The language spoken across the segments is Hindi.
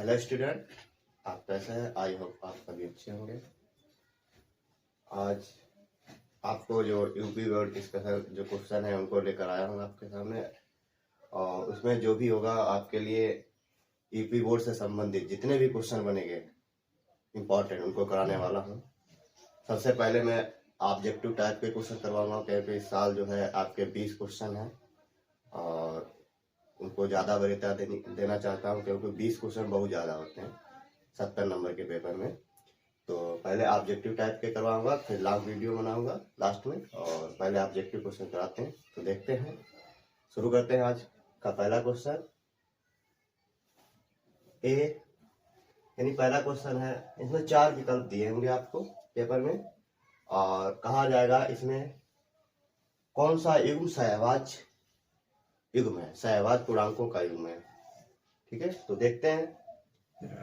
हेलो स्टूडेंट, आप कैसे हैं? आई होप आप सभी अच्छे होंगे। आज आपको जो यूपी बोर्ड स्पेशल जो क्वेश्चन है उनको लेकर आया हूँ आपके सामने, और उसमें जो भी होगा आपके लिए यूपी बोर्ड से संबंधित जितने भी क्वेश्चन बनेंगे इम्पोर्टेंट उनको कराने वाला हूँ। सबसे पहले मैं ऑब्जेक्टिव टाइप के क्वेश्चन करवाऊंगा, क्योंकि इस साल जो है आपके 20 क्वेश्चन हैं और उनको ज़्यादा वरीयता देना चाहता हूँ, क्योंकि 20 क्वेश्चन बहुत ज़्यादा होते हैं 70 नंबर के पेपर में। तो पहले ऑब्जेक्टिव टाइप के करवाऊंगा, फिर लॉन्ग वीडियो बनाऊंगा लास्ट में, और पहले ऑब्जेक्टिव क्वेश्चन कराते हैं। तो देखते हैं, शुरू करते हैं। आज का पहला क्वेश्चन ए, यानी पहला क्वेश्चन है, इसमें 4 विकल्प दिए होंगे आपको पेपर में, और कहा जाएगा इसमें कौन सा युग्म सहवाज युग्म है, सहवाज पूर्णांकों का युग्म है। ठीक है, तो देखते हैं।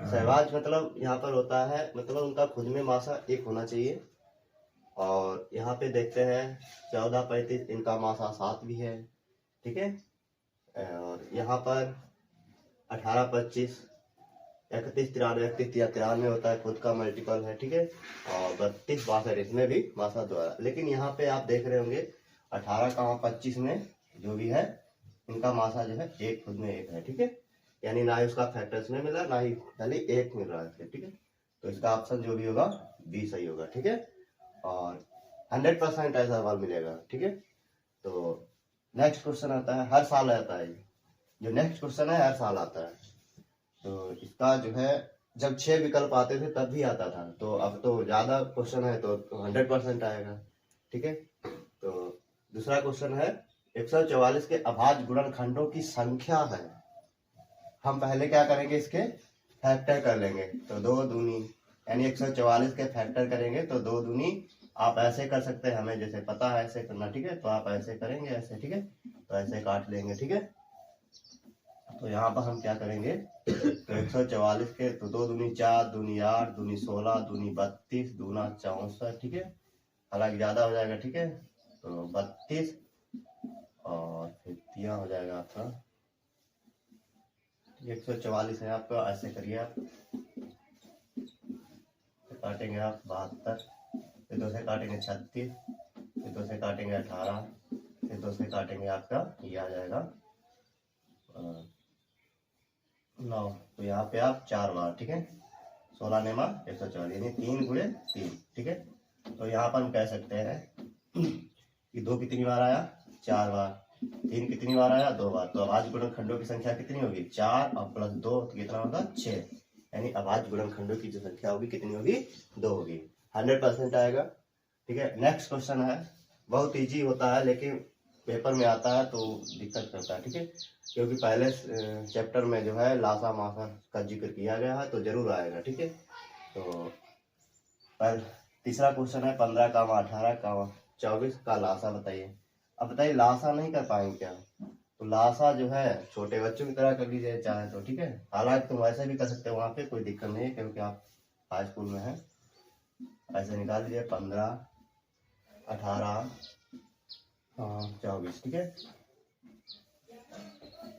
सहवाज मतलब यहाँ पर होता है, मतलब उनका खुद में मासा 1 होना चाहिए। और यहाँ पे देखते हैं 14, 35 इनका मासा 7 भी है। ठीक है, और यहाँ पर 18, 25, 31, 93, 31 या 93 होता है, खुद का मल्टीपल है। ठीक है, और 32, 62 इसमें भी मासा 2 है। लेकिन यहाँ पे आप देख रहे होंगे 18, 25 में जो भी है इनका मासा जो है 1 खुद में 1 है। ठीक है, यानी ना ही उसका फैक्टर्स में मिला, ना ही खाली 1 मिल रहा है। ठीक है, तो इसका ऑप्शन जो भी होगा बी सही होगा। ठीक है, और 100% ऐसा सवाल मिलेगा। ठीक है, तो नेक्स्ट क्वेश्चन आता है, हर साल आता है जो नेक्स्ट क्वेश्चन है, हर साल आता है। तो इसका जो है जब 6 विकल्प आते थे तब भी आता था, तो अब तो ज्यादा क्वेश्चन है तो 100% आएगा। ठीक है, तो दूसरा क्वेश्चन है 144 के अभाज्य गुणनखंडों की संख्या है। हम पहले क्या करेंगे, इसके फैक्टर कर लेंगे। तो 2 दूनी, यानी 144 के फैक्टर करेंगे तो 2 दूनी। आप ऐसे कर सकते हैं, हमें जैसे पता है ऐसे करना। ठीक है, तो आप ऐसे करेंगे, ऐसे। ठीक है, तो ऐसे काट लेंगे। ठीक है, तो यहाँ पर हम क्या करेंगे, तो 144 के तो 2 दूनी 4, दूनी 8, दूनी 16, दूनी 32, दूना 64। ठीक है, हालांकि ज्यादा हो जाएगा। ठीक है, तो 32 और फिर दिया हो जाएगा आपका 144 है आपका। ऐसे करिए आप, काटेंगे आप 72, फिर 2 से काटेंगे 36, फिर 2 से काटेंगे 18, फिर 2 से काटेंगे आपका ये आ जाएगा 9। तो यहाँ पे आप 4 बार। ठीक है, 16 नेमा 144, यानी 3 गुणे 3। ठीक है, तो यहाँ पर हम कह सकते हैं कि 2 कितनी बार आया, 4 बार। 3 कितनी बार आया, 2 बार। तो अभाज्य गुणनखंडों की संख्या कितनी होगी, 4 और प्लस 2 तो कितना होगा, 6। यानी अभाज्य गुणनखंडों की जो संख्या होगी कितनी होगी, 2 होगी। 100% आएगा। ठीक है, नेक्स्ट क्वेश्चन है, बहुत इजी होता है लेकिन पेपर में आता है तो दिक्कत करता है। ठीक है, क्योंकि पहले चैप्टर में जो है लासा मासा का जिक्र किया गया है, तो जरूर आएगा। ठीक है, तो तीसरा क्वेश्चन है 15, 18, 24 का लासा बताइए। अब बताइए, लासा नहीं कर पाएंगे क्या? तो लासा जो है छोटे बच्चों की तरह कर लीजिए चाहे तो। ठीक है, हालांकि तुम वैसे भी कर सकते हो, वहां पे कोई दिक्कत नहीं है क्योंकि आप हाई स्कूल में है। ऐसे निकाल लीजिए 15, 18, 24। ठीक है,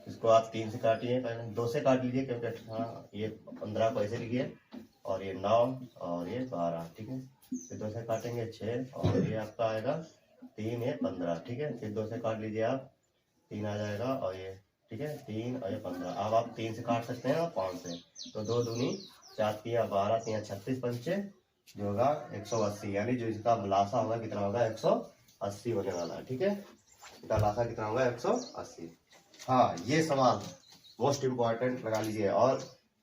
इसको आप 3 से काटिए, पहले 2 से काट लीजिए क्योंकि ये 15 को ऐसे लिखिए, और ये 9 और ये 12। ठीक है, फिर 2 से काटेंगे 6, और ये आपका आएगा 3, ये 15। ठीक है, फिर 2 से काट लीजिए आप, 3 आ जाएगा, और ये ठीक है 3 और ये 15। अब आप 3 से काट सकते हैं और 5 से, तो 2 दूनी 4, 3 12, 3 36, 5 जो होगा 180। यानी जो इसका लासा होगा कितना होगा, 180 होने वाला है। ठीक है, इसका लासा कितना होगा, 180। हाँ, ये सवाल मोस्ट इम्पोर्टेंट लगा लीजिए और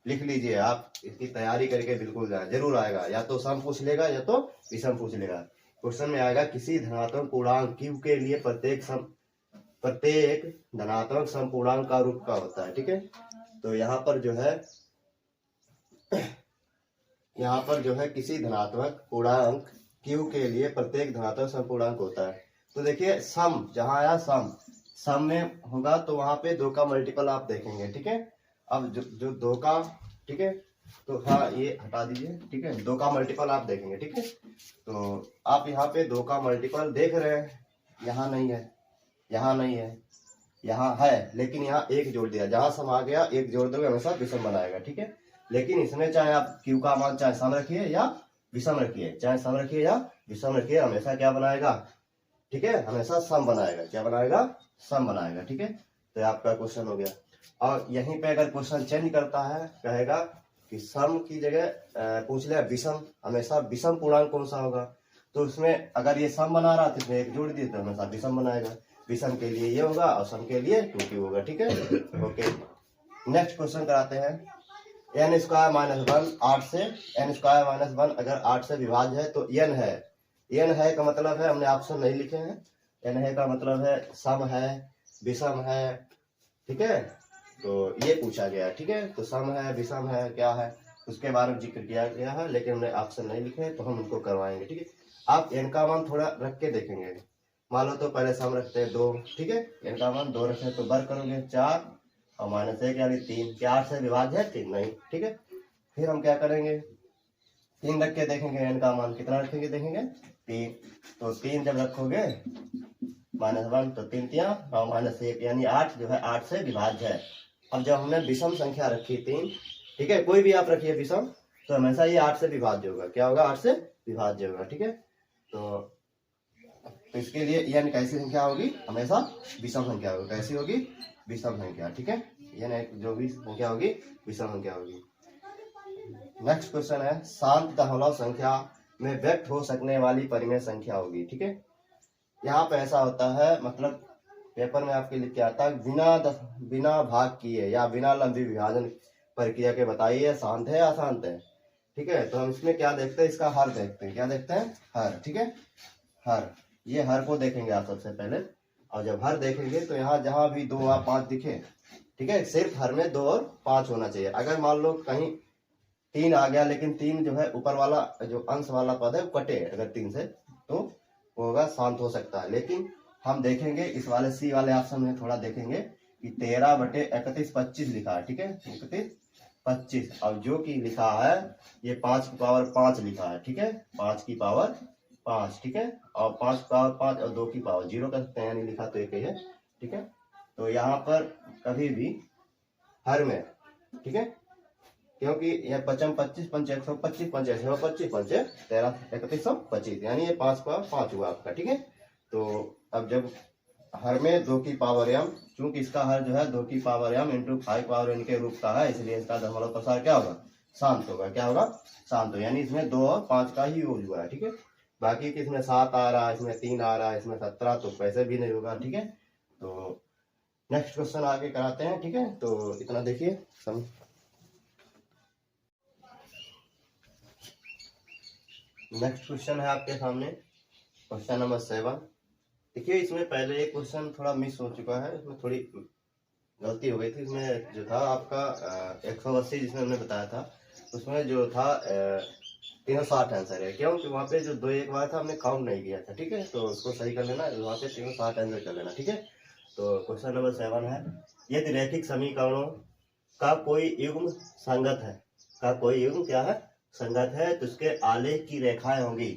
लिख लीजिए। आप इसकी तैयारी करके बिल्कुल जाए, जरूर आएगा। या तो सम पूछ लेगा या तो विषम पूछ लेगा। क्वेश्चन में आएगा, किसी धनात्मक पूर्णांक q के लिए प्रत्येक धनात्मक समपूर्णांक का रूप का होता है। ठीक है, तो यहाँ पर जो है किसी धनात्मक पूर्णांक q के लिए प्रत्येक धनात्मक समपूर्णांक होता है। तो देखिए सम, जहां आया सम में होगा तो वहां पे 2 का मल्टीपल आप देखेंगे। ठीक है, अब जो 2 का, ठीक है, तो हाँ ये हटा दीजिए। ठीक है, 2 का मल्टीपल आप देखेंगे। ठीक है, तो आप यहाँ पे 2 का मल्टीपल देख रहे हैं, यहाँ नहीं है, यहाँ नहीं है, यहाँ है, लेकिन यहाँ 1 जोड़ दिया। जहां सम आ गया 1 जोड़ दोगे हमेशा विषम बनाएगा। ठीक है, लेकिन इसमें चाहे आप q का मान चाहे सम रखिए या विषम रखिए, चाहे सम रखिए या विषम रखिए, हमेशा क्या बनाएगा, ठीक है, हमेशा सम बनाएगा। क्या बनाएगा, सम बनाएगा, ठीक है। तो आपका क्वेश्चन हो गया। और यहीं पे अगर क्वेश्चन चेंज करता है, कहेगा कि सम की जगह पूछ लिया विषम, हमेशा विषम पूर्णांक कौन सा होगा, तो उसमें अगर ये सम बना रहा तो इसमें एक जोड़ दिए तो हमेशा विषम बनाएगा। विषम के लिए ये होगा और सम के लिए 2q होगा, ठीक है। ओके, नेक्स्ट क्वेश्चन कराते हैं। n स्क्वायर माइनस 1 8 से, n स्क्वायर माइनस 1 अगर 8 से विभाज्य है तो n है, n है का मतलब है, हमने ऑप्शन नहीं लिखे हैं, n है का मतलब है सम है, विषम है, ठीक है। तो ये पूछा गया है, ठीक है। तो सम है, विषम है, क्या है, उसके बारे में जिक्र किया गया है, लेकिन हमने ऑप्शन नहीं लिखे तो हम उनको करवाएंगे, ठीक है। आप n का मान थोड़ा रख के देखेंगे। मान लो तो पहले सम रखते हैं 2, ठीक है, n का मान 2 रखे तो वर्ग करोगे 4 और माइनस 1 यानी 3, क्या 8 से विभाज्य है 3, नहीं, ठीक है। फिर हम क्या करेंगे, 3 रख के देखेंगे, n का मान कितना रखेंगे देखेंगे 3, तो 3 जब रखोगे -1 तो 3 तिया और -1 यानी 8 जो है 8 से विभाज्य है। अब जब हमने विषम संख्या रखी 3, ठीक है, कोई भी आप रखिए विषम, तो हमेशा ये 8 से विभाज्य होगा, क्या होगा, 8 से विभाज्य होगा, ठीक है। तो इसके लिए यानी कैसी संख्या होगी, हमेशा विषम संख्या होगी, कैसी होगी, विषम संख्या, ठीक है, यानी जो भी संख्या होगी विषम संख्या होगी। नेक्स्ट क्वेश्चन है, शांत दशमलव संख्या में व्यक्त हो सकने वाली परिमेय संख्या होगी, ठीक है। यहाँ पे ऐसा होता है, मतलब पेपर में आपके लिख के आता है, बिना भाग किए या बिना लंबी विभाजन प्रक्रिया के बताइए शांत है या अशांत है, ठीक है। तो हम इसमें क्या देखते हैं, इसका हर देखते हैं, क्या देखते हैं, हर, ठीक है, हर, ये हर को देखेंगे आप सबसे पहले। और जब हर देखेंगे तो यहाँ जहां भी 2 और 5 दिखे, ठीक है, सिर्फ हर में 2 और 5 होना चाहिए। अगर मान लो कहीं 3 आ गया, लेकिन 3 जो है ऊपर वाला जो अंश वाला पद है वो कटे अगर 3 से, तो वो होगा शांत हो सकता है। लेकिन हम देखेंगे इस वाले सी वाले ऑप्शन में थोड़ा देखेंगे कि 13/31 25 लिखा है, ठीक है, 31 25, और जो कि लिखा है ये 5 की पावर 5 लिखा है, ठीक है, 5 की पावर 5, ठीक है, और 5 की पावर 5 और 2 की पावर 0 कर सकते हैं, नहीं लिखा तो एक ही है, ठीक है। तो यहाँ पर कभी भी हर में, ठीक है, क्योंकि यह 55 25 पंच 125 पंच 125 पंच 13 3125 यानी ये 5 का 5 हुआ आपका, ठीक है। तो अब जब हर में 2 की पावर m, चूंकि इसका हर जो है 2 की power m into 5 power n के रूप का है, इसलिए इसका दशमलव प्रसार क्या होगा, शांत होगा, क्या होगा, शांत हो, यानी इसमें 2 और 5 का ही यूज हुआ है, ठीक है। बाकी कि इसमें 7 आ रहा है, इसमें 3 आ रहा है, इसमें 17, तो वैसे भी नहीं होगा, ठीक है। तो नेक्स्ट क्वेश्चन आगे कराते हैं, ठीक है। तो इतना देखिए नेक्स्ट क्वेश्चन है आपके सामने, क्वेश्चन नंबर 7। देखिए इसमें पहले एक क्वेश्चन थोड़ा मिस हो चुका है, इसमें थोड़ी गलती हो गई थी। इसमें जो था आपका 180 जिसमें हमने बताया था, उसमें जो था 360 आंसर है, क्योंकि वहाँ पे जो 2 1 बार था हमने काउंट नहीं किया था, ठीक है। तो उसको सही कर लेना, वहाँ पे 360 आंसर कर लेना, ठीक है। तो क्वेश्चन नंबर 7 है, यदि रैखिक समीकरणों का कोई युग्म संगत है, का कोई युग्म क्या है, संगत है, तो इसके आलेख की रेखाएं होंगी,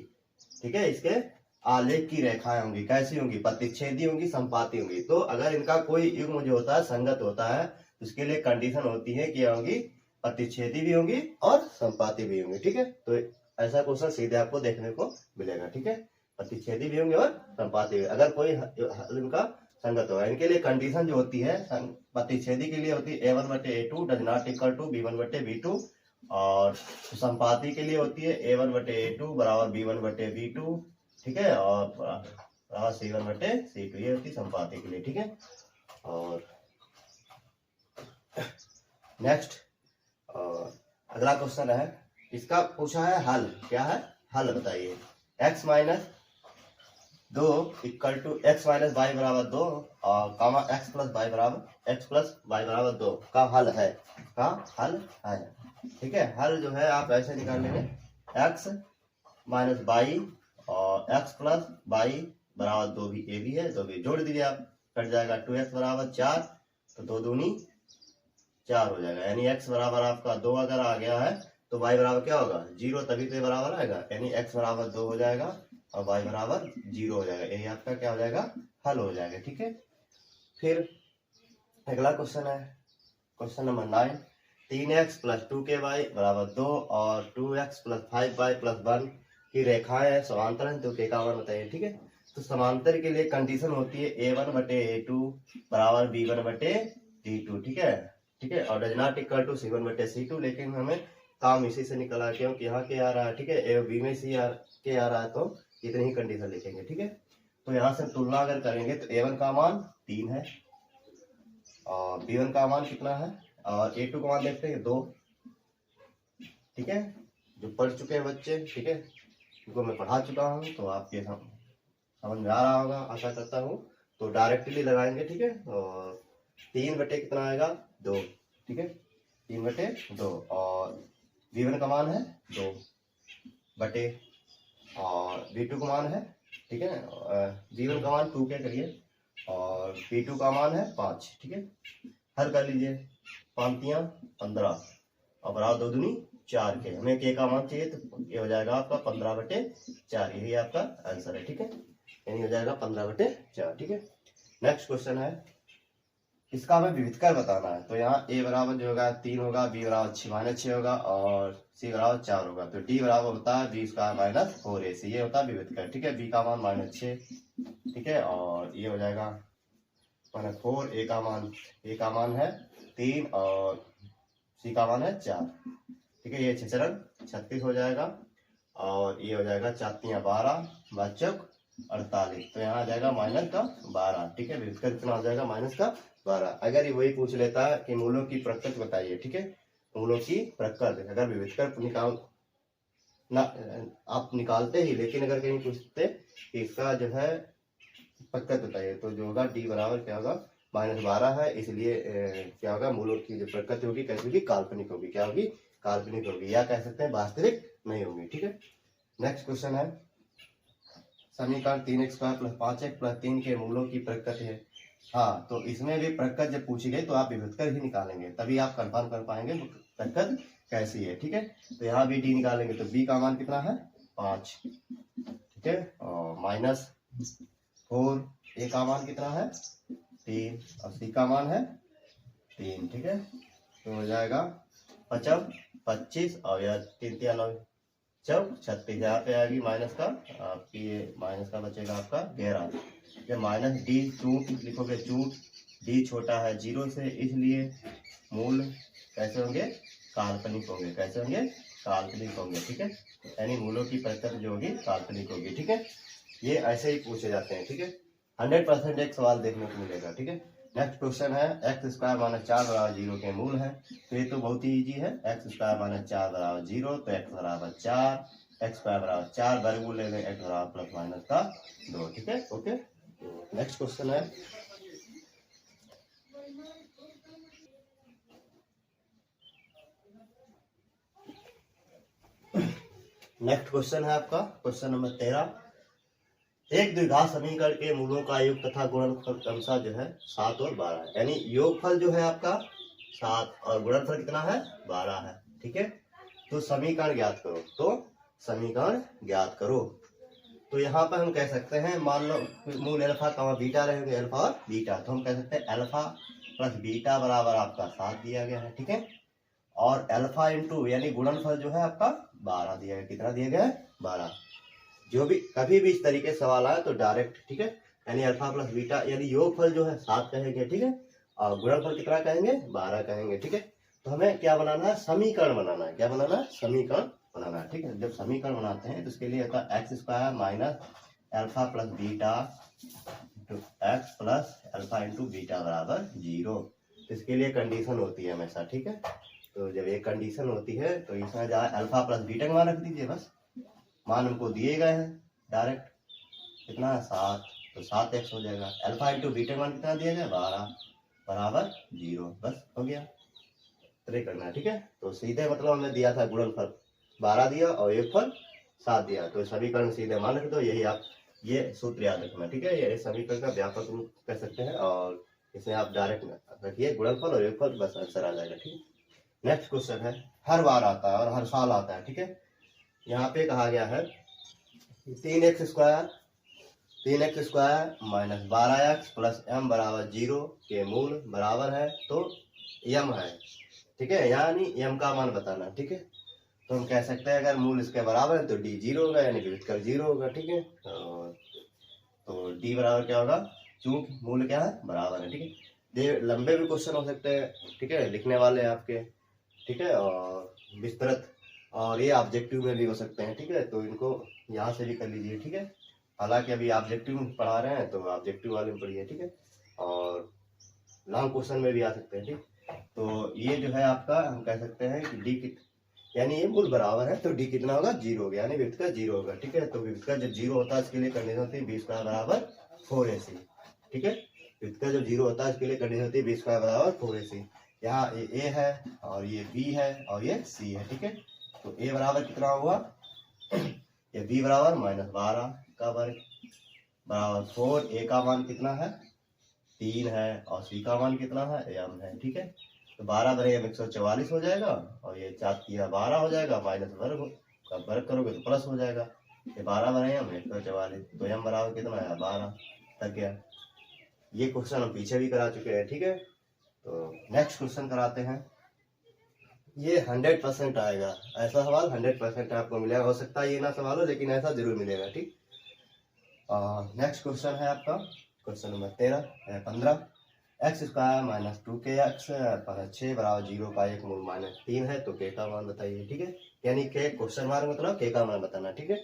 ठीक है, इसके आलेख की रेखाएं होंगी, कैसी होंगी, प्रतिच्छेदी होंगी, संपाती होंगी। तो अगर इनका कोई युग्म जो होता है संगत होता है, तो उसके लिए कंडीशन होती है कि होंगी प्रतिच्छेदी भी होंगी और संपाती भी होंगी, ठीक है। तो ऐसा क्वेश्चन सीधे आपको देखने को मिलेगा, ठीक है, प्रतिच्छेदी भी होंगे और संपाती भी, अगर कोई इनका संगत होगा। इनके लिए कंडीशन जो होती है प्रतिच्छेदी के लिए होती है a1/a2 does not equal to b1/b2, और संपाती के लिए होती है a1/a2 बराबर b1/b2, ठीक है, और c1/c2, ये होती है संपाती के लिए, ठीक है। और नेक्स्ट अगला क्वेश्चन है, इसका पूछा है हल, क्या है, हल बताइए। x minus 2 equal to x minus y बराबर 2 और कामा x प्लस वाई बराबर 2 का हल है, का हल है, ठीक है। हल जो है आप ऐसे निकाल लेंगे, x माइनस वाई और x प्लस वाई बराबर 2 भी, ए भी है, 2 भी जोड़ दीजिए आप, कट जाएगा 2x बराबर 4, तो 2 दूनी 4 हो जाएगा, यानी x बराबर आपका 2 अगर आ गया है तो y बराबर क्या होगा 0, तभी तो बराबर आएगा, यानी x बराबर 2 हो जाएगा और y बराबर 0 हो जाएगा, यही आपका क्या हो जाएगा, हल हो जाएगा, ठीक है। फिर अगला क्वेश्चन है, question number 9, 3x plus 2ky बराबर 2 और 2x प्लस 5y प्लस 1 की रेखाएं हैं, समांतर हैं, तो k का मान बताइए। ठीक है, तो समांतर के लिए कंडीशन होती है a1/a2 बराबर b1/d2। ठीक है, ठीक है, और does not equal to c1/c2, लेकिन हमें काम इसी से निकला क्योंकि यहाँ के आ रहा है। ठीक है, ए बी में सी के आ रहा है, तो इतनी ही कंडीशन लिखेंगे। ठीक है, तो यहाँ से तुलना अगर करेंगे तो a1 का मान 3 है और b1 का मान कितना है और a2 का मान देखते हैं 2। ठीक है, जो पढ़ चुके हैं बच्चे, ठीक है, उनको मैं पढ़ा चुका हूँ, तो आपके समझ में आ रहा होगा आशा करता हूँ। तो डायरेक्टली लगाएंगे। ठीक है, और 3 बटे कितना आएगा 2। ठीक है, 3/2 और b1 का मान है 2 बटे और b2 का मान है, ठीक है, b1 का मान 2 के करिए और b2 का मान है 5। ठीक है, हल कर लीजिए, 5 15 और बराबर 2 दूनी 4 के। हमें k का मान चाहिए, तो ये हो जाएगा आपका 15/4, यही आपका आंसर है। ठीक है, यानी हो जाएगा 15/4। ठीक है, नेक्स्ट क्वेश्चन है, इसका हमें विविधकर बताना है। तो यहाँ a बराबर जो होगा 3 होगा, b बराबर -6 होगा और c बराबर 4 होगा, तो d बराबर होता है b² - 4ac, ये होता है विविधकर। ठीक है, b का मान -6, ठीक है, और ये हो जाएगा -4, a का मान है 3 और c का मान है 4। ठीक है, ये 6 × 36 हो जाएगा और ये हो जाएगा 4 × 12 वाचक 48, तो यहाँ आ जाएगा -12। ठीक है, विविधकर कितना हो जाएगा -12। अगर ये वही पूछ लेता है कि मूलों की प्रकृति बताइए, ठीक है, मूलों की प्रकृति, अगर विविधकर निकाल ना आप निकालते ही, लेकिन अगर कहीं पूछते कि इसका जो है प्रकृति बताइए, तो जो होगा d बराबर क्या होगा -12 है, इसलिए क्या होगा, मूलों की जो प्रकृति होगी कैसी होगी, काल्पनिक होगी। क्या होगी, काल्पनिक होगी, या कह सकते हैं वास्तविक नहीं होगी। ठीक है, नेक्स्ट क्वेश्चन है, समीकरण 3x² + 5x + 3 के मूलों की प्रकृति है। हाँ, तो इसमें भी प्रकृति जब पूछी गई तो आप विविधकर ही निकालेंगे, तभी आप कंफर्म कर पाएंगे प्रकृति कैसी है। ठीक है, तो यहाँ भी d निकालेंगे, तो b का मान कितना है 5। ठीक है, और -4, a का मान कितना है 3 और c का मान है 3। ठीक है, तो हो जाएगा 25 और यह 3 × 9 36, यहाँ पे आएगी माइनस का, आपकी ये माइनस का बचेगा आपका 11। जब -d चूट लिखोगे, चूट d छोटा है 0 से, इसलिए मूल कैसे होंगे, काल्पनिक होंगे। कैसे होंगे, काल्पनिक होंगे। ठीक है, यानी मूलों की प्रकृति जो होगी काल्पनिक होगी। ठीक है, ये ऐसे ही पूछे जाते हैं। ठीक है, 100% एक सवाल देखने को मिलेगा। ठीक है, नेक्स्ट क्वेश्चन है, x² - 4 बराबर 0 के मूल है। तो ये तो बहुत ही इजी है, x² - 4 बराबर 0, तो x बराबर 4, x² बराबर 4, वर्गमूल ले लें, x बराबर ±2। ठीक है, ओके। नेक्स्ट क्वेश्चन है, नेक्स्ट क्वेश्चन है आपका क्वेश्चन नंबर 13, एक द्विघात समीकरण के मूलों का योग तथा गुणनफल क्रमशः जो है 7 और 12 है। यानी योगफल जो है आपका 7 और गुणनफल कितना है 12 है। ठीक है, तो समीकरण ज्ञात करो, तो समीकरण ज्ञात करो। तो यहाँ पर हम कह सकते हैं, मान लो मूल अल्फा बीटा रहेंगे, अल्फा और बीटा, तो हम कह सकते हैं अल्फा प्लस बीटा बराबर आपका 7 दिया गया है। ठीक है, और अल्फा इंटू यानी गुणनफल जो है आपका 12 दिया गया। कितना दिया गया है 12। जो भी कभी भी इस तरीके से सवाल आए तो डायरेक्ट, ठीक है, यानी अल्फा प्लस बीटा यानी योगफल जो है 7 कहेंगे। ठीक है, और गुणनफल कितना कहेंगे 12 कहेंगे। ठीक है, तो हमें क्या बनाना है, समीकरण बनाना है। क्या बनाना है, समीकरण बनाना है। ठीक है, जब समीकरण बनाते हैं तो इसके लिए होता है x² - alpha plus beta x plus alpha into beta बराबर 0। तो इसके लिए कंडीशन होती है हमेशा। ठीक है, तो जब ये कंडीशन होती है तो इसमें जहाँ अल्फा प्लस बीटा का मान रख दीजिए, बस मान हमको दिए गए हैं डायरेक्ट, कितना 7, तो 7x हो जाएगा। अल्फा इंटू बीटा मान कितना दिया गया 12 बराबर 0, बस हो गया। तो ये करना है। ठीक है, तो सीधे मतलब हमने दिया था गुणनफल 12 दिया और योगफल 7 दिया, तो समीकरण सीधे मान रख दो। यही आप ये सूत्र याद रखना। ठीक है, ये समीकरण का व्यापक रूप कह सकते हैं और इसे आप डायरेक्ट रखिए गुणनफल और योगफल, बस आंसर आ जाएगा। ठीक है, नेक्स्ट क्वेश्चन है, हर बार आता है और हर साल आता है। ठीक है, यहाँ पे कहा गया है 3x² - 12x + m बराबर 0 के मूल बराबर है। तो m है, ठीक है, यानी m का मान बताना। ठीक है, तो हम कह सकते हैं अगर मूल इसके बराबर है तो d 0 होगा, यानी विविध कर 0 होगा। ठीक है, और तो d बराबर क्या होगा, चूंकि मूल क्या है, बराबर है। ठीक है, लंबे भी क्वेश्चन हो सकते हैं। ठीक है, लिखने वाले आपके। ठीक है, और विस्तृत और ये ऑब्जेक्टिव में भी हो सकते हैं। ठीक है, तो इनको यहाँ से भी कर लीजिए। ठीक है, हालांकि अभी ऑब्जेक्टिव पढ़ा रहे हैं तो ऑब्जेक्टिव वाले में पढ़िए। ठीक है, और लॉन्ग क्वेश्चन में भी आ सकते हैं। ठीक, तो ये जो है आपका, हम कह सकते हैं कि डी यानी ये मूल बराबर है तो डी कितना होगा, 0 होगा, यानी विविध का 0 होगा। ठीक है, तो विविध का जब 0 होता है इसके लिए कंडीशन होती है b² बराबर 4ac। ठीक है, विविध का जब 0 होता है इसके लिए कंडीशन होती है b² बराबर 4ac। यहाँ ये a है और ये b है और ये c है। ठीक है, तो a बराबर कितना होगा, ये b बराबर -12 का वर्ग बराबर 4, a का मान कितना है, 3 है, और c का मान कितना है, m है। ठीक है, तो 12 बने 144 हो जाएगा, और ये 4 3 12 हो जाएगा, माइनस वर्ग का वर्ग करोगे तो प्लस हो जाएगा। ये 12 बने 144, तो m बराबर कितना है, 12 तक गया। ये क्वेश्चन हम पीछे भी करा चुके हैं। ठीक है, तो नेक्स्ट क्वेश्चन कराते हैं। ये 100% आएगा, ऐसा सवाल 100% आपको मिलेगा। हो सकता है ये ना सवाल हो, लेकिन ऐसा जरूर मिलेगा। ठीक, नेक्स्ट क्वेश्चन है आपका क्वेश्चन नंबर 15 x² - 2kx + 6 बराबर 0 का एक मूल -3 है, तो k का मान बताइए। ठीक है, यानी k क्वेश्चन मार्क मतलब k का मान बताना। ठीक है,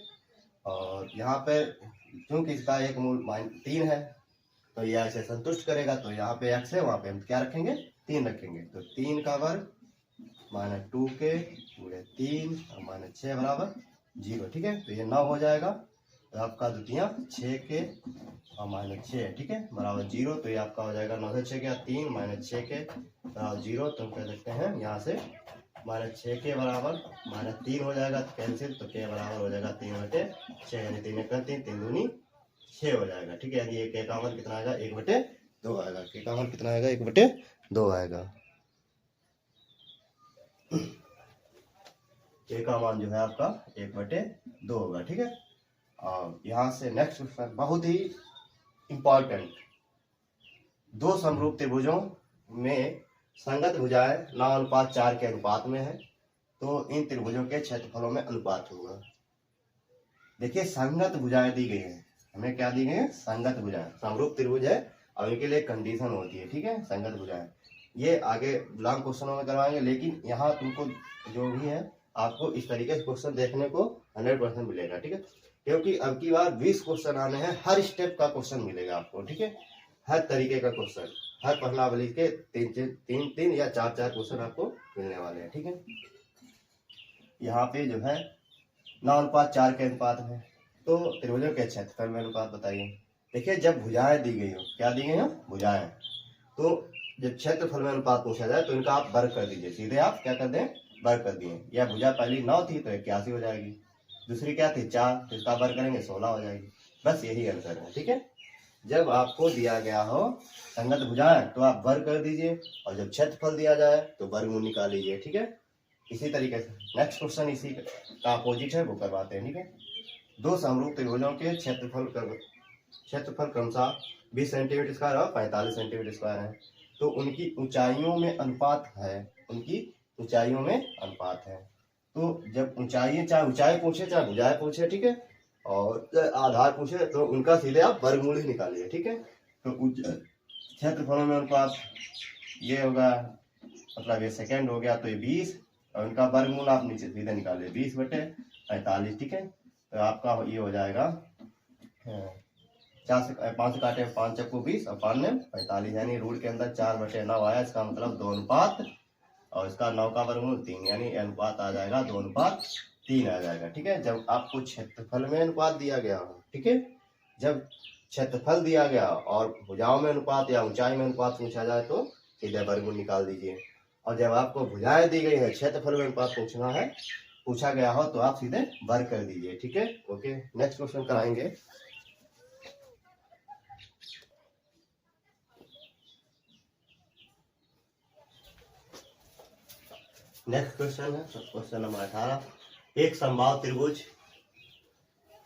और यहाँ पे क्योंकि इसका एक मूल -3 है तो यह इसे संतुष्ट करेगा, तो यहाँ पे x है, वहां पे हम क्या रखेंगे, 3 रखेंगे। तो 3 का वर्ग -2k पूरे 3 और -6 बराबर 0। ठीक है, तो ये 9 हो जाएगा, तो आपका द्वितीय 6k और -6। ठीक है, बराबर 0, तो ये आपका हो जाएगा 9 से 6 गया 3 -6k बराबर 0। तो हम कह सकते हैं यहाँ से -6k बराबर -3 हो जाएगा, तो कैंसिल, तो k बराबर हो जाएगा 3/6, यानी 3 × 3 3 दूनी 6 हो जाएगा। ठीक है, यानी ये k का मान कितना आएगा, 1/2 आएगा। k का मान कितना आएगा, 1/2 आएगा। k का मान जो है आपका 1/2 होगा। ठीक है, और यहाँ से नेक्स्ट क्वेश्चन बहुत ही इंपॉर्टेंट। दो समरूप त्रिभुजों में संगत भुजाएं 9:4 के अनुपात में है, तो इन त्रिभुजों के क्षेत्रफलों में अनुपात होगा। देखिए, संगत भुजाएं दी गई है, हमें क्या दी गई है, संगत भुजाएं। समरूप त्रिभुज है और इनके लिए कंडीशन होती है। ठीक है, संगत भुजाएं, ये आगे लॉन्ग क्वेश्चनों में करवाएंगे, लेकिन यहाँ तुमको जो भी है आपको इस तरीके से क्वेश्चन देखने को 100% मिलेगा। ठीक है, क्योंकि अब की बार 20 क्वेश्चन आने हैं, हर स्टेप का क्वेश्चन मिलेगा आपको। ठीक है, हर तरीके का क्वेश्चन, हर प्रश्नावली के 3 या 4 क्वेश्चन आपको मिलने वाले हैं। ठीक है, यहाँ पे जो है 9:4 के अनुपात में, तो त्रिभुजों के क्षेत्रफल में अनुपात बताइए। देखिए, जब भुजाएं दी गई हो, क्या दी गई हो, भुजाएं, तो जब क्षेत्रफल में अनुपात पूछा जाए तो इनका आप वर्ग कर दीजिए, सीधे आप क्या कर दें, वर्ग कर दिए। यह भुजा पहली 9 थी तो 81 हो जाएगी, दूसरी क्या थी 4, तो इसका वर्ग करेंगे 16 हो जाएगी। बस यही आंसर है। ठीक है, जब आपको दिया गया हो संगत भुजाएं तो आप वर्ग कर दीजिए, और जब क्षेत्रफल दिया जाए तो वर्गमूल निकाल लीजिए। ठीक है, इसी तरीके से नेक्स्ट क्वेश्चन इसी का अपोजिट है, वो करवाते हैं। ठीक है, दो समरूप त्रिभुजों के क्षेत्रफल क्रमशः 20 सेंटीमीटर स्क्वायर और 45 सेंटीमीटर स्क्वायर है, तो उनकी ऊंचाइयों में अनुपात है, उनकी ऊंचाइयों में अनुपात है। तो जब ऊंचाई, चाहे ऊंचाई पूछे चाहे भुजाएं पूछे, ठीक है, और आधार पूछे, तो उनका सीधे आप वर्गमूल ही निकालिए। ठीक है, तो क्षेत्रफलों में अनुपात ये होगा, मतलब ये सेकंड हो गया, तो ये 20, और उनका वर्गमूल आप नीचे सीधे निकालिए 20/45। ठीक है, तो आपका ये हो जाएगा 4 से 5 से काटे 5 चक्कू 20 और 5 ने 45, यानी रूट के अंदर 4/9 आया। इसका मतलब 2 अनुपात, और इसका 9 का वर्गमूल 3, यानी अनुपात आ जाएगा 2:3 आ जाएगा। ठीक है, जब आपको क्षेत्रफल में अनुपात दिया गया हो, ठीक है, जब क्षेत्रफल दिया गया और भुजाओं में अनुपात या ऊंचाई में अनुपात पूछा जाए तो सीधे वर्गमूल निकाल दीजिए, और जब आपको भुजाएं दी गई है, क्षेत्रफल में अनुपात पूछा गया हो, तो आप सीधे वर्ग कर दीजिए। ठीक है, ओके, नेक्स्ट क्वेश्चन कराएंगे। नेक्स्ट क्वेश्चन है क्वेश्चन नंबर 18, एक समबाहु त्रिभुज।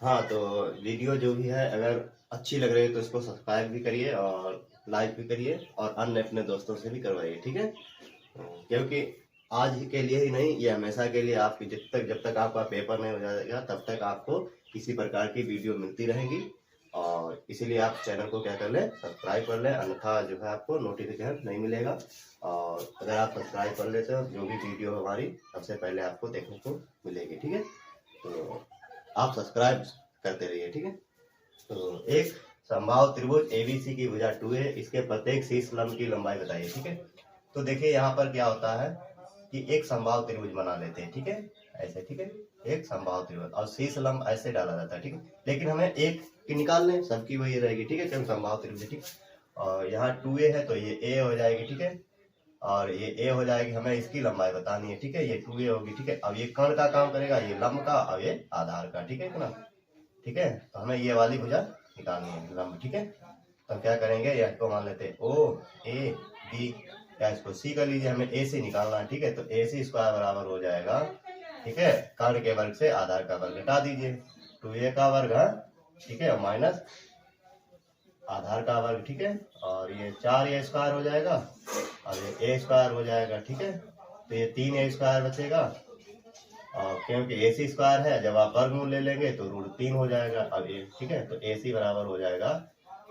हाँ, तो वीडियो जो भी है अगर अच्छी लग रही है तो इसको सब्सक्राइब भी करिए और लाइक भी करिए, और अन्य अपने दोस्तों से भी करवाइए। ठीक है, क्योंकि आज ही के लिए ही नहीं, ये हमेशा के लिए आपकी जब तक आपका पेपर नहीं हो जाएगा तब तक आपको इसी प्रकार की वीडियो मिलती रहेंगी। और इसीलिए आप चैनल को क्या कर लें, सब्सक्राइब कर लें, अन्यथा जो है आपको नोटिफिकेशन नहीं मिलेगा। और अगर आप सब्सक्राइब कर लेते हो जो भी वीडियो हमारी सबसे पहले आपको देखने को मिलेगी। ठीक है, तो आप सब्सक्राइब करते रहिए। ठीक है, तो एक समबाहु त्रिभुज एबीसी की भुजा 2a, इसके प्रत्येक शीर्ष लंब की लंबाई बताइए। ठीक है, तो देखिए यहाँ पर क्या होता है कि एक समबाहु त्रिभुज बना लेते हैं। ठीक है, ऐसे। ठीक है, एक समबाहु त्रिभुज और शीर्ष लंब ऐसे डाला जाता है। ठीक है, लेकिन हमें एक की निकाल लें, सबकी वही रहेगी। ठीक है, क्योंकि समबाहु त्रिभुज। ठीक, और यहाँ 2a है तो ये a हो जाएगी। ठीक है, और ये a हो जाएगी, हमें इसकी लंबाई बतानी है। ठीक है, ये 2a होगी। ठीक है, अब ये कर्ण का काम करेगा, ये लंब का, और ये आधार का। ठीक है इतना। ठीक है, तो हमें ये वाली भुजा निकालनी है, लंब। ठीक है, तो क्या करेंगे, यह को मान लेते हैं ओ ए बी, या इसको सी कर लीजिए, हमें ए से निकालना है। ठीक है, तो ए सी स्क्वायर बराबर हो जाएगा, ठीक है, कर्ण के वर्ग से आधार का वर्ग घटा दीजिए, 2a का वर्ग है। ठीक है, माइनस आधार का वर्ग। ठीक है, और ये 4a स्क्वायर हो जाएगा, और ये a स्क्वायर हो जाएगा। ठीक है, तो ये 3a स्क्वायर बचेगा, और क्योंकि ए सी स्क्वायर है, जब आप वर्गमूल ले लेंगे तो √3 हो जाएगा। अब ये ठीक है, तो ए सी बराबर हो जाएगा,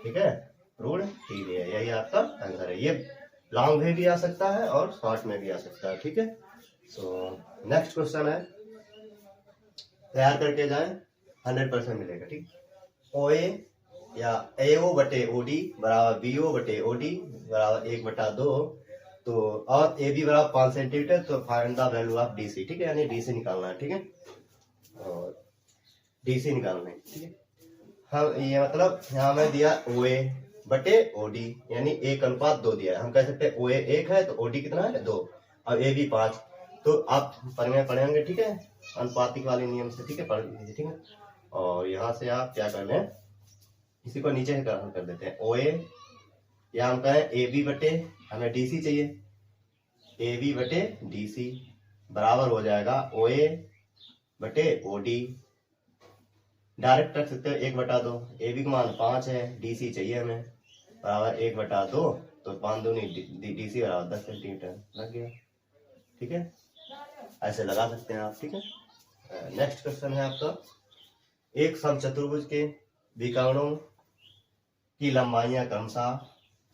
ठीक है, √3 है। यही आपका आंसर है। ये लॉन्ग में भी आ सकता है और शॉर्ट में भी आ सकता है। ठीक है, सो नेक्स्ट क्वेश्चन है, तैयार करके जाएं, 100% मिलेगा। ठीक, ओ ए या AO बटे OD बराबर BO बटे OD बराबर 1/2, तो और AB बराबर 5 सेंटीमीटर, तो find the value of DC। ठीक है, यानी DC निकालना है। ठीक है, और DC निकालना है। ठीक है, हम ये मतलब यहाँ में दिया OA बटे OD, यानी 1:2 दिया है। हम कह सकते हैं OA 1 है तो OD कितना है 2, और AB 5, तो आप पढ़ेंगे। ठीक है, अनुपातिक वाले नियम से। ठीक है, पढ़ लीजिए। ठीक है, और यहाँ से आप क्या कर लें, इसी को नीचे कर देते हैं, OA या हम कहें AB बटे, हमें DC चाहिए, AB बटे DC बराबर हो जाएगा OA बटे OD। डायरेक्ट रख सकते हैं 1/2, AB का मान 5 है, DC चाहिए हमें, बराबर 1/2, तो 5 दूनी DC बराबर 10 सेंटीमीटर लग गया। ठीक है, ऐसे लगा सकते हैं आप। ठीक है, नेक्स्ट क्वेश्चन है आपका, एक समचतुर्भुज के विकर्णों की लंबाइयां क्रमशः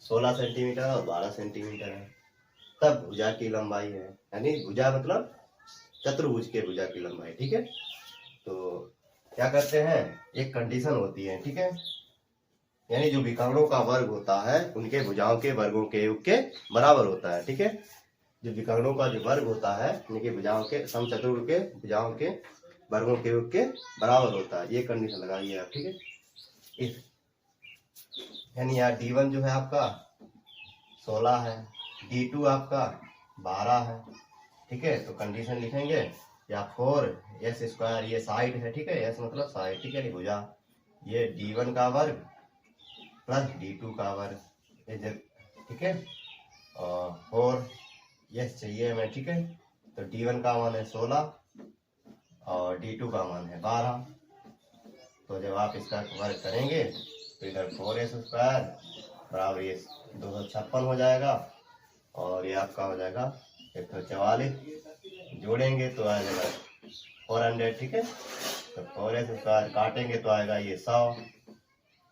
16 सेंटीमीटर और 12 सेंटीमीटर है, तब भुजा की लंबाई है, यानी भुजा मतलब चतुर्भुज के भुजा की लंबाई। ठीक है, तो क्या करते हैं, एक कंडीशन होती है। ठीक है, यानी जो विकर्णों का वर्ग होता है उनके भुजाओं के वर्गों के योग के बराबर होता है। ठीक है, जो विकर्णों का जो वर्ग होता है उनके भुजाओं के, समचतुर्भुज के भुजाओं के वर्गों के योग के बराबर होता है, ये कंडीशन लगाइए आप। ठीक है, इस यानी यार D1 जो है आपका 16 है, D2 आपका 12 है। ठीक है, तो कंडीशन लिखेंगे, या 4s², ये साइड है। ठीक है, s मतलब साइड। ठीक है, भुजा, ये D1 का वर्ग प्लस D2 का वर्ग, ये। ठीक है, और 4s चाहिए हमें। ठीक है, तो D1 का मान है 16 और D2 का मान है 12, तो जब आप इसका वर्ग करेंगे तो इधर 4s² बराबर ये 256 हो जाएगा, और ये आपका हो जाएगा 144, जोड़ेंगे तो आ जाएगा 400। ठीक है, तो 4s² काटेंगे तो आएगा ये 100।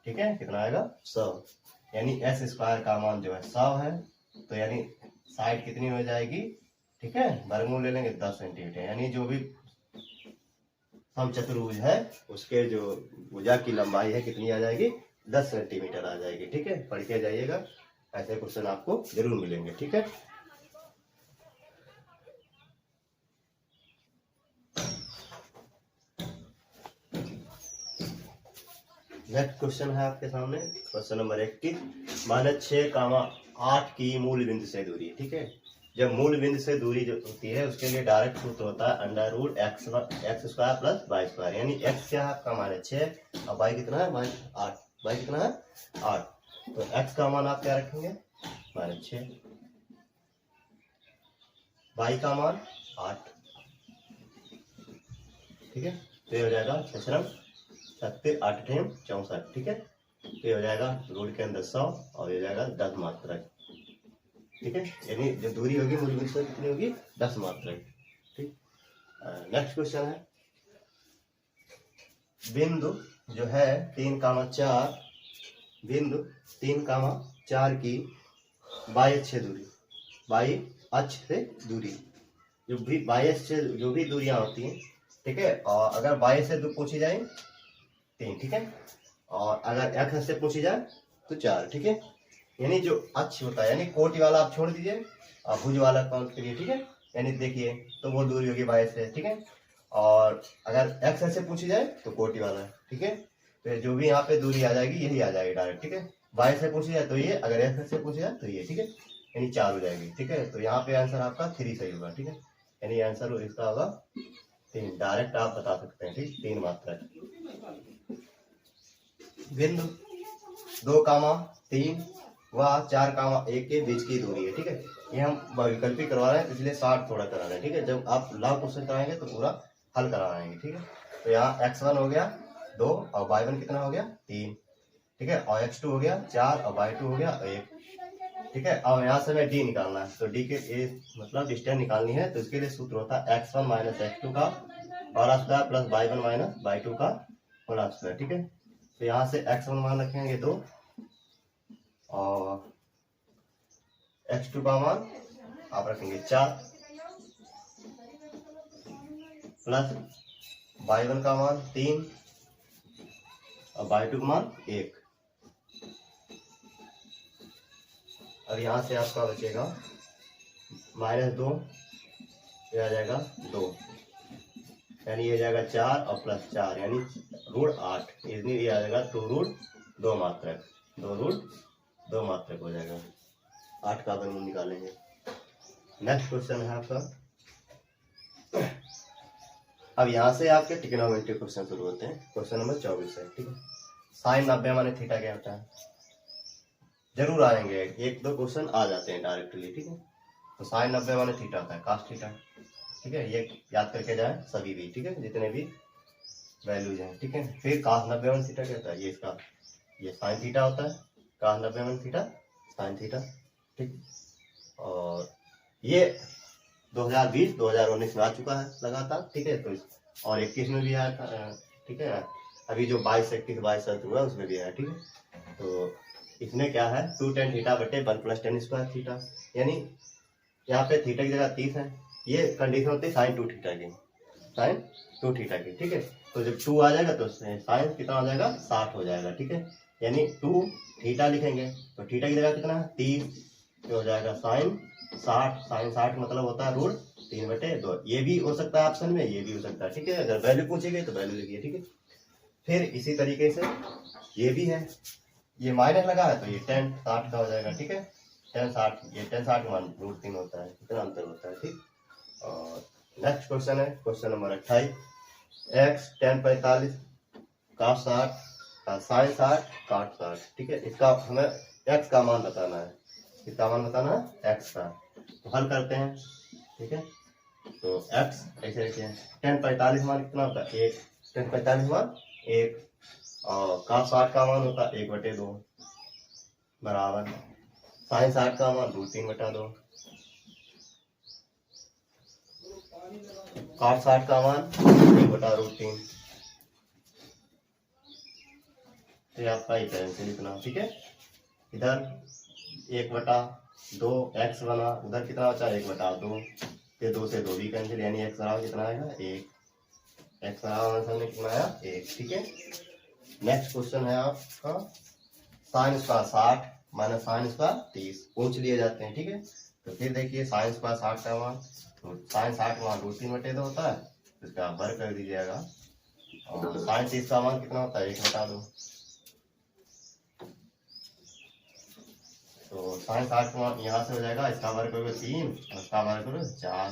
ठीक है, कितना आएगा 100, यानी s² का मान जो है 100 है, तो यानी साइड कितनी हो जाएगी, ठीक है, वर्गमूल ले लेंगे 10 सेंटीमीटर, यानी जो भी समचतुर्भुज है उसके जो भुजा की लंबाई है कितनी आ जाएगी, 10 सेंटीमीटर आ जाएगी। ठीक है, पढ़ के जाइएगा, ऐसे क्वेश्चन आपको जरूर मिलेंगे। ठीक है, नेक्स्ट क्वेश्चन है आपके सामने, क्वेश्चन नंबर 21, -6, 8 की मूल बिंदु से दूरी। ठीक है, जब मूल बिंदु से दूरी जो होती है उसके लिए डायरेक्ट सूत्र होता है √x² + y², यानी x क्या है आपका -6 और y कितना है -8, y कितना है 8, तो x का मान आप क्या रखेंगे -6, y का मान 8। ठीक है, तो ये हो जाएगा 6 70 8 64। ठीक है, तो ये हो जाएगा रूट के अंदर 100 और ये जाएगा 10 मात्रक। ठीक है, यानी जो दूरी होगी मूल बिंदु से कितनी होगी 10 मात्रक। ठीक, नेक्स्ट क्वेश्चन है बिंदु जो है 3,4 बिंदु 3,4 की बाह्य अक्ष से दूरी जो भी बाह्य से जो भी दूरियां होती हैं, ठीक है, और अगर बाह्य से पूछी जाए 3, ठीक है, और अगर एक्स से पूछी जाए तो 4, ठीक है। यानी जो अक्ष होता है, यानी कोटि वाला आप छोड़ दीजिए और भुज वाला काउंट करिए, ठीक है। यानी देखिए तो वो दूरी होगी बाह्य से, ठीक है, और अगर एक्स से पूछी जाए तो कोटि वाला, ठीक है। तो जो भी यहाँ पे दूरी आ जाएगी यही आ जाएगी डायरेक्ट, ठीक है। बाह्य से पूछी जाए तो ये, अगर एक्स से पूछी जाए तो ये, ठीक है, यानी 4 हो जाएगी, ठीक है। तो यहाँ पे आंसर आपका 3 सही होगा, ठीक है, यानी आंसर इसका होगा 3, डायरेक्ट आप बता सकते हैं, ठीक, 3 मात्रा। बिंदु 2,3 व 4,1 के बीच की दूरी है, ठीक है। ये हम वैकल्पिक करवा रहे हैं इसलिए शॉर्ट थोड़ा करा रहे हैं, ठीक है। जब आप लॉन्ग क्वेश्चन कराएंगे तो पूरा हल कराएंगे, ठीक है। तो यहाँ x1 हो गया 2 और y1 कितना हो गया 3, ठीक है, और x2 हो गया 4 और y2 हो गया 1, ठीक है। और यहाँ से हमें d निकालना है, तो d के मतलब डिस्टेंस निकालनी है, तो इसके लिए सूत्र होता है x1 माइनस x2 का whole square plus y1 minus y2 का होल स्क्वायर, ठीक है। तो यहाँ से x1 मान रखेंगे 2 और x2 का मान आप रखेंगे 4 प्लस y1 का मान 3 और y2 का मान 1, और यहाँ से आपका बचेगा -2, ये आ जाएगा 2, यानी ये जाएगा 4 और प्लस 4 यानी √8, इसलिए ये आ जाएगा 2√2 मात्रक, 2√2 मात्रक हो जाएगा। 8 का वर्गमूल निकालेंगे। नेक्स्ट क्वेश्चन है आपका, अब यहाँ से आपके ट्रिग्नोमेट्री क्वेश्चन शुरू होते हैं। क्वेश्चन नंबर 24 है, ठीक है। साइन 90 माने थीटा क्या होता है, जरूर आएंगे, 1-2 क्वेश्चन आ जाते हैं डायरेक्टली, ठीक है। तो साइन 90 माने थीटा होता है कास थीटा, ठीक है, ये याद करके जाए सभी भी, ठीक है, जितने भी वैल्यूज हैं, ठीक है। फिर कास 90 माने थीटा क्या होता है, ये इसका ये साइन थीटा होता है, कास 90 माने थीटा साइन थीटा, ठीक। और ये 2020-2019 में आ चुका है लगातार, ठीक है। तो और 21 में भी आया था, ठीक है। अभी जो 22-21 हुआ उसमें भी आया, ठीक है। तो इसमें क्या है 2 tan थीटा बटे 1 + tan स्क्वायर थीटा, यानी यहाँ पे थीटा की जगह 30 है। ये कंडीशन होती है साइन 2 थीटा की, साइन 2 थीटा की, ठीक है। तो जब 2 आ जाएगा तो साइन कितना हो जाएगा 60 हो जाएगा, ठीक है। यानी 2 थीटा लिखेंगे तो थीटा की जगह कितना है 30, तो हो जाएगा साइन 60, साइन 60 मतलब होता है √3/2। ये भी हो सकता है ऑप्शन में, ये भी हो सकता है, ठीक है। अगर वैल्यू पूछी गई तो वैल्यू लिखिए, ठीक है। फिर इसी तरीके से ये भी है, ये माइनस लगा है तो ये tan 60 का हो जाएगा, ठीक है। tan 60, ये tan 60 मान √3 होता है, इतना अंतर होता है, ठीक। और नेक्स्ट क्वेश्चन है question number 28, x tan 45 cos 60 sin 60 cot 60, ठीक है। इसका हमें x का मान बताना है, इसका मान बताना है x का। तो हल करते हैं, ठीक है। तो x ऐसे लिखते हैं, tan 45 मान कितना होता है 1, tan 45 मान 1 और cos 60 का मान होता है 1/2 बराबर sin 60 का मान √3/2, cot 60 का मान 1/√3। तो आपका इधर से लिखना, ठीक है। इधर 1/2 x बना, उधर कितना बचा 1/2, फिर 2 से 2 भी कैंसिल, यानी x बराबर कितना आएगा 1, x बराबर आंसर में कितना आया 1, ठीक है। नेक्स्ट क्वेश्चन है आपका sine square 60 minus sine square 30 पूछ लिए जाते हैं, ठीक है। तो फिर देखिए साइन स्क्वायर 60 का मान, तो साइन 60 मान √3/2 होता है, इसका वर्ग कर दीजिएगा, और साइन 30 का मान कितना होता है 1/2, तो साइन 60 का मान यहाँ से हो जाएगा, इसका वर्ग करोगे 3 और इसका वर्ग करोगे 4,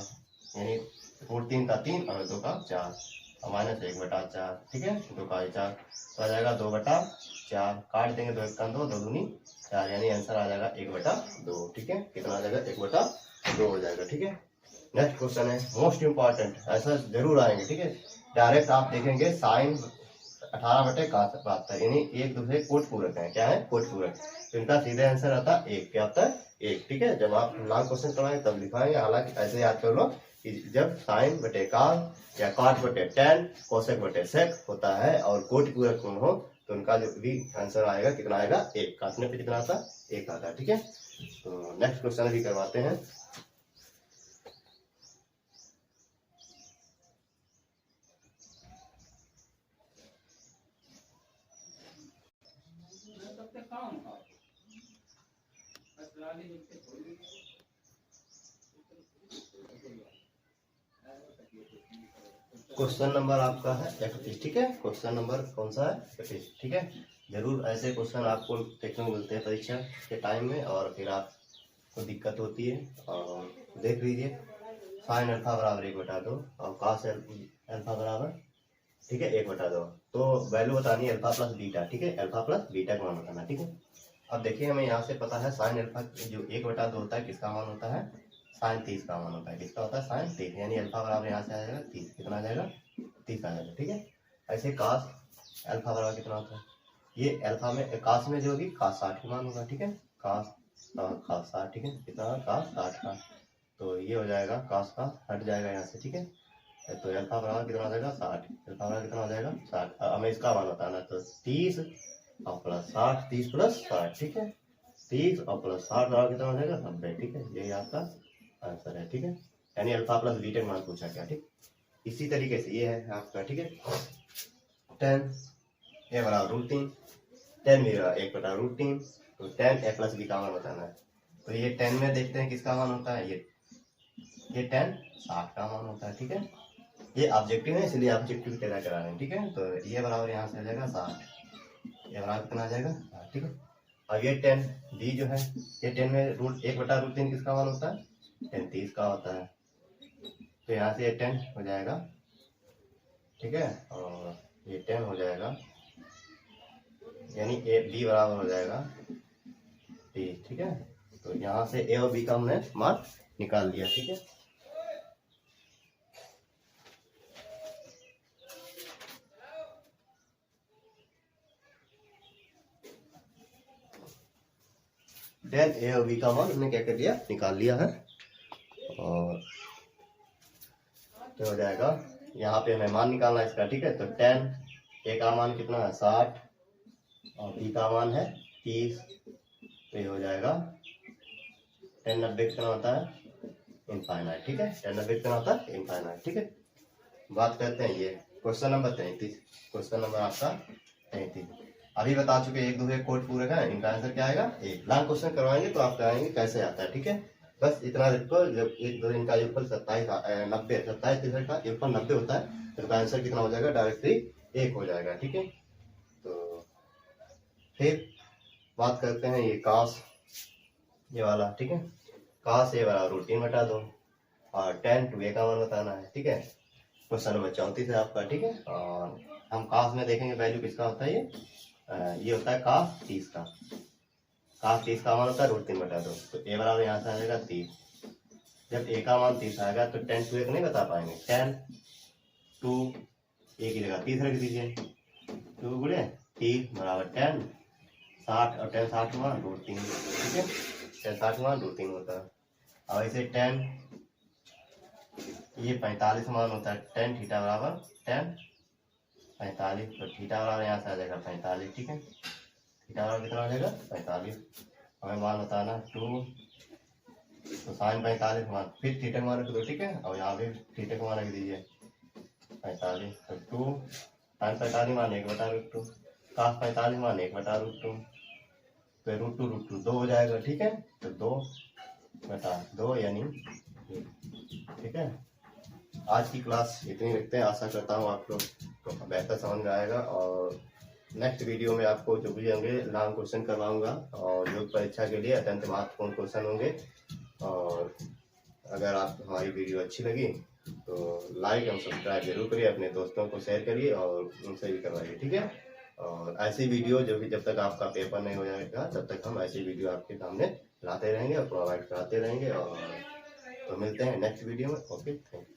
यानी √3 का 3 और 2 का 4 और माइनस 1/4, ठीक है, 2 का 4 तो आ जाएगा 2/4, काट देंगे 2 1 2, 2 दूनी 4, यानी आंसर आ जाएगा 1/2, ठीक है। कितना आ जाएगा 1/2 हो जाएगा, ठीक है। नेक्स्ट क्वेश्चन है मोस्ट इंपॉर्टेंट, ऐसा जरूर आएंगे, ठीक है। डायरेक्ट आप देखेंगे साइन 18/cos 72, यानी एक दूसरे कोट पूरक है, क्या है कोट पूरक, तो इनका सीधे आंसर आता है 1, क्या आता है 1, ठीक है। जब आप लॉन्ग क्वेश्चन करवाएंगे तब लिखवाएंगे। हालांकि ऐसे याद कर लो कि जब साइन बटे कॉस या कॉट बटे टेन कोसेक बटे सेक होता है और कोटि पूरक कोण हो तो उनका जो भी आंसर आएगा कितना आएगा 1, काटने पे कितना आता है 1 आता है, ठीक है। तो नेक्स्ट क्वेश्चन भी करवाते हैं। क्वेश्चन नंबर आपका है 31, ठीक है। क्वेश्चन नंबर कौन सा है 31, ठीक है। जरूर ऐसे क्वेश्चन आपको देखने को मिलते हैं परीक्षा के टाइम में और फिर आपको दिक्कत होती है। और देख लीजिए, साइन अल्फा बराबर 1/2 और कॉस अल्फा बराबर, ठीक है, 1/2। तो वैल्यू बतानी है अल्फा प्लस बीटा, ठीक है, अल्फा प्लस बीटा का मान बताना, ठीक है। अब देखिए हमें यहाँ से पता है साइन अल्फा जो 1/2 होता है किसका मान होता है, साइन 30 का मान होता है। किसका होता है, साइन 30, यानी अल्फा बराबर यहाँ से आ जाएगा 30, कितना आ जाएगा 30 आ जाएगा, ठीक है। ऐसे कास अल्फा बराबर कितना होता है, ये अल्फा में कास में जो होगी कास 60 का मान होगा, ठीक है, कास 60, ठीक है, कितना कास 60 का। तो ये हो जाएगा कास का हट जाएगा यहाँ से, ठीक है। तो अल्फा बराबर कितना हो जाएगा 60, अल्फा बराबर कितना हो जाएगा 60। हमें इसका मान बताना तो 30 और प्लस 60, 30 प्लस 60, ठीक है, 30 और प्लस 60 बराबर कितना हो जाएगा 90, ठीक है। यही आपका आंसर है, ठीक है। यानी अल्फा प्लस बीटा का मान पूछा क्या, ठीक। इसी तरीके से ये है आपका, ठीक है। 10 ए बराबर √3, 10 भी 1/√3, तो 10 ए प्लस बी का मान बताना है। तो ये 10 में देखते हैं किसका मान होता है, ये 10 60 का मान होता है, ठीक है। ये ऑब्जेक्टिव है इसलिए ऑब्जेक्टिव तैयार करा रहे हैं, ठीक है। तो ये बराबर यहाँ से आ जाएगा 60, ये बराबर कितना आ जाएगा 60, ठीक है। अब ये 10 बी जो है, ये 10 में 1/√3 किसका मान होता है, 10 30 का होता है। तो यहाँ से ये 10 हो जाएगा, ठीक है, और ये 10 हो जाएगा, यानी ए बी बराबर हो जाएगा 30, ठीक है। तो यहाँ से ए और बी का हमने मान निकाल लिया, ठीक है। टेन ए और बी का मान हमने क्या कर लिया, निकाल लिया है। और तो हो जाएगा, यहाँ पे हमें मान निकालना है इसका, ठीक है। तो 10 ए का मान कितना है 60 और बी का मान है 30, तो ये हो जाएगा 10 90 कितना होता है इनफाइनाइट, ठीक है। 10 90 कितना होता है इनफाइनाइट, ठीक है। बात करते हैं ये क्वेश्चन नंबर 33, क्वेश्चन नंबर आपका 33। अभी बता चुके 1 2 कोट पूरे का, इनका आंसर क्या आएगा 1। लॉन्ग क्वेश्चन करवाएंगे तो आप कहेंगे कैसे आता है, ठीक है। बस इतना देखो, जब 1 2 इनका योगफल 27 90 27 तिरसठ का योगफल 90 होता है तो इसका आंसर कितना हो जाएगा, डायरेक्टली 1 हो जाएगा, ठीक है। तो फिर बात करते हैं ये कास, ये वाला, ठीक है। कास ए बराबर √3/2 और 10 2 ए का मान बताना है, ठीक है। क्वेश्चन नंबर 34 है आपका, ठीक है। और हम कास में देखेंगे वैल्यू किसका होता है, ये होता है कास 30 का। कास 30 का मान होता है √3/2, तो ए बराबर यहाँ से आ जाएगा 30। जब ए का मान 30 आएगा तो 10 2 ए को नहीं बता पाएंगे, 10 2 ए की जगह 30 रख दीजिए, 2 गुणे 30 बराबर 10, 60 और 10 60 मान √3, ठीक है। 10 60 मान √3 होता है। और ऐसे 10 ये 45 मान होता है, 10 थीटा बराबर 10 45, तो थीटा बराबर यहाँ से आ जाएगा 45, ठीक है। थीटा बराबर कितना आ जाएगा 45। हमें मान बताना 2, तो साइन 45 मान, फिर थीटा का मान रख दो, ठीक है। और यहाँ भी थीटा का मान रख दीजिए 45, तो 2 साइन 45 मान 1/√2, कास 45 मान 1/√2, तो √2 2 हो जाएगा, ठीक है। तो 2/2 यानी, ठीक है। आज की क्लास इतनी रखते हैं, आशा करता हूँ आप लोग को बेहतर समझ में आएगा। और नेक्स्ट वीडियो में आपको जो भी होंगे लॉन्ग क्वेश्चन करवाऊंगा और जो परीक्षा के लिए अत्यंत महत्वपूर्ण क्वेश्चन होंगे। और अगर आप हमारी वीडियो अच्छी लगी तो लाइक एवं सब्सक्राइब जरूर करिए, अपने दोस्तों को शेयर करिए और उनसे भी करवाइए, ठीक है। और ऐसी वीडियो जो भी जब तक आपका पेपर नहीं हो जाएगा तब तक हम ऐसी वीडियो आपके सामने लाते रहेंगे और प्रोवाइड कराते रहेंगे। और तो मिलते हैं नेक्स्ट वीडियो में। Okay, thank you.